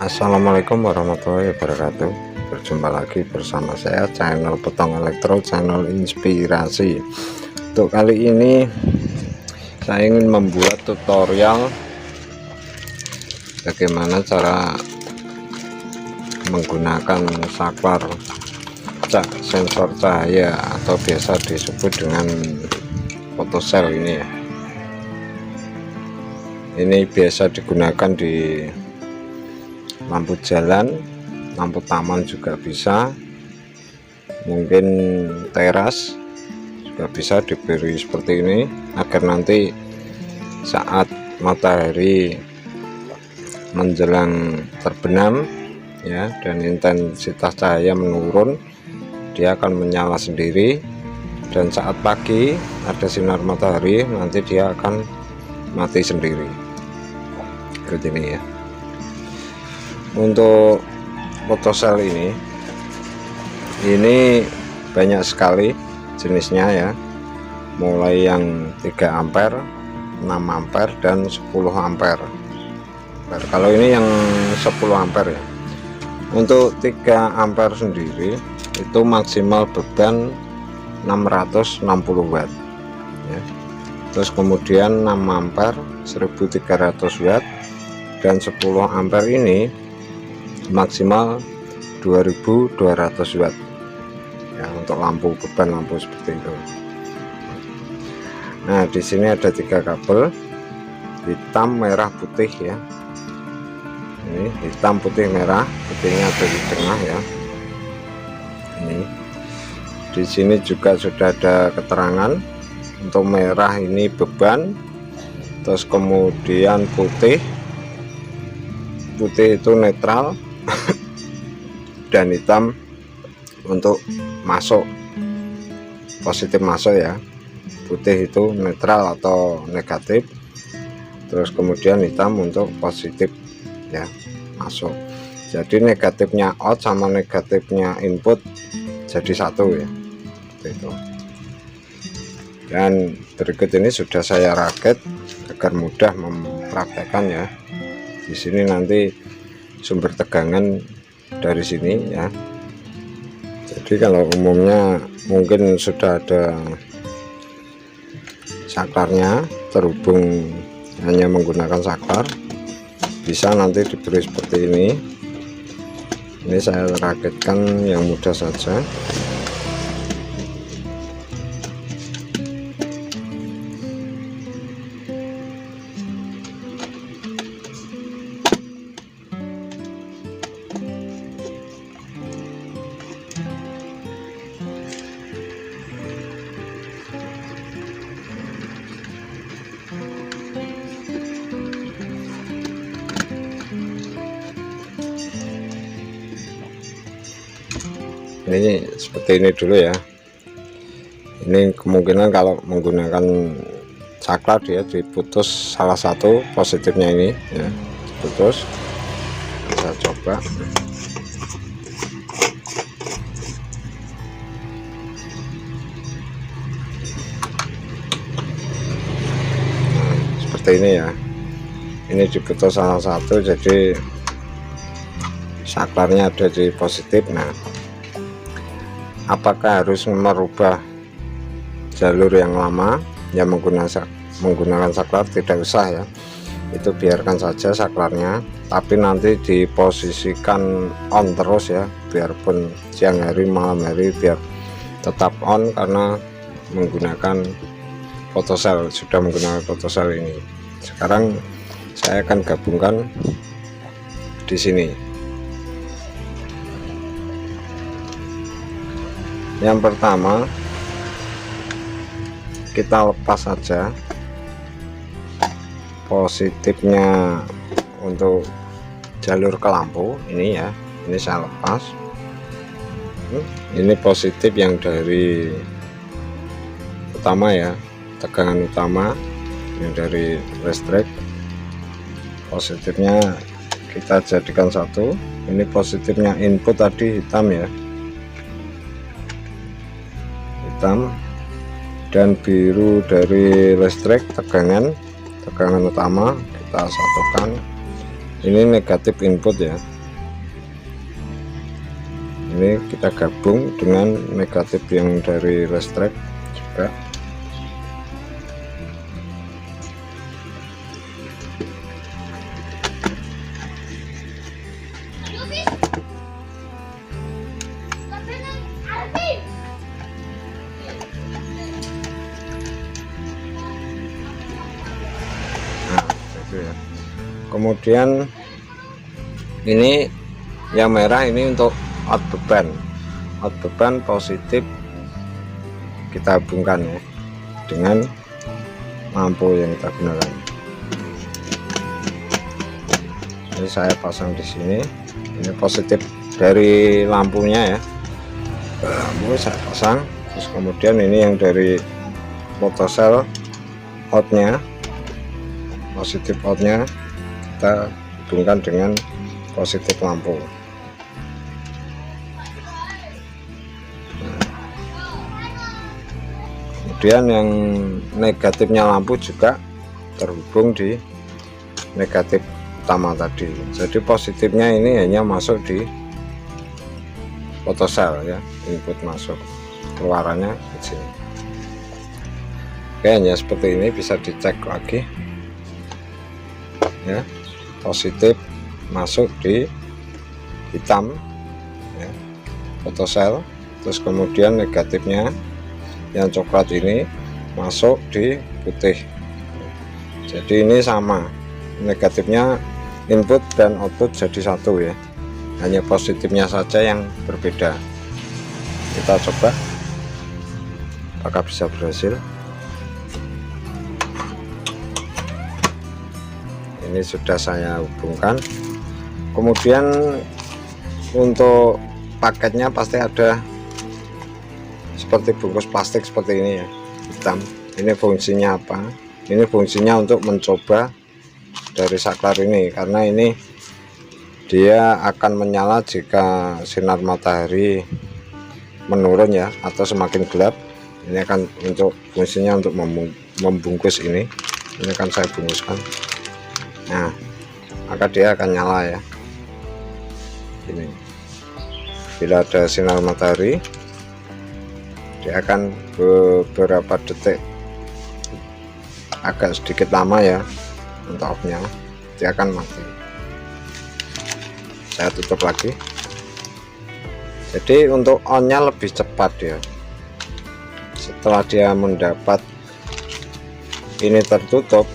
Assalamualaikum warahmatullahi wabarakatuh. Berjumpa lagi bersama saya, channel Potong Elektro, channel inspirasi. Untuk kali ini saya ingin membuat tutorial bagaimana cara menggunakan saklar sensor cahaya atau biasa disebut dengan photocell ini ya. Ini biasa digunakan di lampu jalan, lampu taman juga bisa, mungkin teras juga bisa diberi seperti ini agar nanti saat matahari menjelang terbenam ya dan intensitas cahaya menurun, dia akan menyala sendiri, dan saat pagi ada sinar matahari nanti dia akan mati sendiri seperti ini ya. Untuk photocell ini banyak sekali jenisnya ya, mulai yang 3 ampere, 6 ampere dan 10 ampere. Kalau ini yang 10 ampere ya. Untuk 3 ampere sendiri itu maksimal beban 660 watt ya. Terus kemudian 6 ampere 1300 watt, dan 10 ampere ini maksimal 2200 watt ya, untuk lampu beban, lampu seperti itu. Nah, di sini ada 3 kabel, hitam, merah, putih ya. Ini hitam, putih, merah, putihnya ada di tengah ya. Ini di sini juga sudah ada keterangan. Untuk merah ini beban, terus kemudian putih itu netral dan hitam untuk masuk, positif masuk ya. Putih itu netral atau negatif, terus kemudian hitam untuk positif ya, masuk. Jadi negatifnya out sama negatifnya input jadi satu ya, itu. Dan berikut ini sudah saya rakit agar mudah mempraktekkan ya. Di sini nanti sumber tegangan dari sini ya. Jadi kalau umumnya mungkin sudah ada saklarnya terhubung hanya menggunakan saklar, bisa nanti diberi seperti ini. Ini saya rakitkan yang mudah saja. Ini seperti ini dulu ya. Ini kemungkinan kalau menggunakan saklar dia diputus salah satu positifnya ini ya, putus. Kita coba. Nah, seperti ini ya. Ini diputus salah satu, jadi saklarnya ada di positif. Nah, apakah harus merubah jalur yang lama ya menggunakan saklar? Tidak usah ya, itu biarkan saja saklarnya, tapi nanti diposisikan on terus ya, biarpun siang hari malam hari biar tetap on, karena menggunakan photocell, sudah menggunakan photocell ini. Sekarang saya akan gabungkan di sini. Yang pertama kita lepas saja positifnya untuk jalur ke lampu ini ya. Ini saya lepas. Ini positif yang dari utama ya, tegangan utama yang dari listrik. Positifnya kita jadikan satu. Ini positifnya input tadi hitam ya, hitam, dan biru dari listrik tegangan utama kita satukan. Ini negatif input ya, ini kita gabung dengan negatif yang dari listrik juga. Ya. Kemudian ini yang merah ini untuk out beban positif kita hubungkan ya dengan lampu yang kita gunakan. Ini saya pasang di sini, ini positif dari lampunya ya, lampu saya pasang. Terus kemudian ini yang dari photocell outnya, positif outnya kita hubungkan dengan positif lampu. Kemudian yang negatifnya lampu juga terhubung di negatif utama tadi. Jadi positifnya ini hanya masuk di photocell ya, input masuk, keluarannya di sini. Oke, hanya seperti ini, bisa dicek lagi ya, positif masuk di hitam ya, photocell, terus kemudian negatifnya yang coklat ini masuk di putih. Jadi ini sama, negatifnya input dan output jadi satu ya, hanya positifnya saja yang berbeda. Kita coba apakah bisa berhasil. Ini sudah saya hubungkan. Kemudian untuk paketnya pasti ada seperti bungkus plastik seperti ini ya, hitam. Ini fungsinya apa? Ini fungsinya untuk mencoba dari saklar ini, karena ini dia akan menyala jika sinar matahari menurun ya, atau semakin gelap. Ini akan untuk fungsinya untuk membungkus ini akan saya bungkuskan. Nah, maka dia akan nyala ya. Ini bila ada sinar matahari, dia akan beberapa detik, agak sedikit lama ya untuk off-nya, dia akan mati. Saya tutup lagi. Jadi untuk on-nya lebih cepat ya. Setelah dia mendapat ini tertutup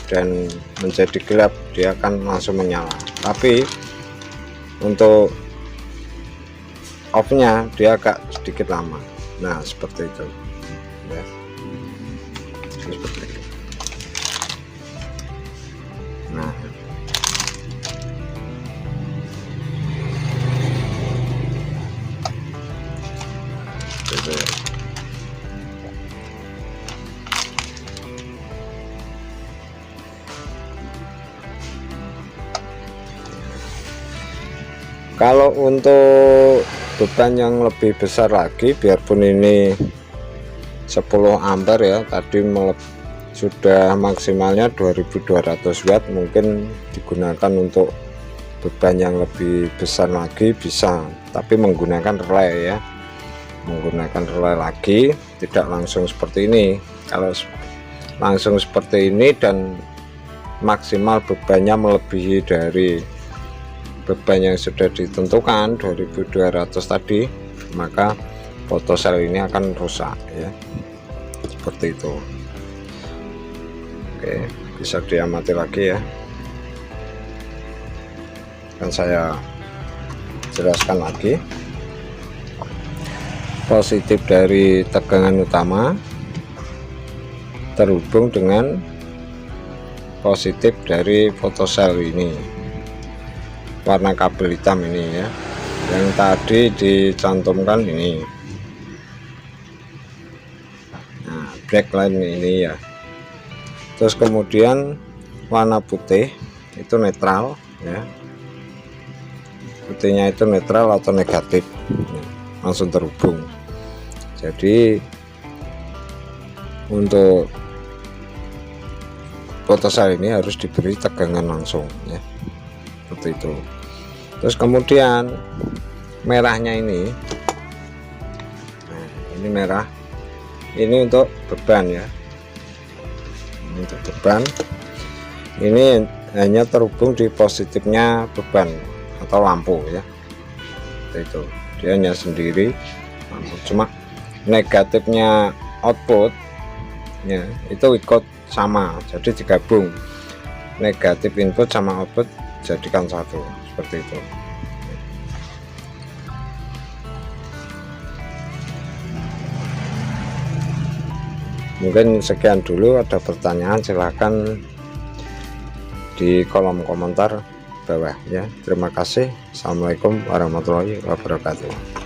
dan menjadi gelap, dia akan langsung menyala. Tapi untuk off-nya dia agak sedikit lama. Nah, seperti itu ya. Seperti itu. Nah, gitu ya. Kalau untuk beban yang lebih besar lagi, biarpun ini 10 ampere ya, tadi sudah maksimalnya 2200 watt, mungkin digunakan untuk beban yang lebih besar lagi bisa, tapi menggunakan relay ya, menggunakan relay lagi, tidak langsung seperti ini. Kalau langsung seperti ini dan maksimal bebannya melebihi dari beban yang sudah ditentukan 2200 tadi, maka photocell ini akan rusak ya, seperti itu. Oke, bisa diamati lagi ya, kan saya jelaskan lagi. Positif dari tegangan utama terhubung dengan positif dari photocell ini, warna kabel hitam ini ya, yang tadi dicantumkan ini. Nah, backline ini ya. Terus kemudian warna putih itu netral ya, putihnya itu netral atau negatif, langsung terhubung. Jadi untuk photocell ini harus diberi tegangan langsung ya, seperti itu. Terus kemudian merahnya ini, nah, ini merah, ini untuk beban ya, ini untuk beban. Ini hanya terhubung di positifnya beban atau lampu ya, itu dia hanya sendiri lampu. Cuma negatifnya output ya itu ikut sama, jadi digabung negatif input sama output jadikan satu, seperti itu. Mungkin sekian dulu, ada pertanyaan silahkan di kolom komentar bawah ya. Terima kasih. Assalamualaikum warahmatullahi wabarakatuh.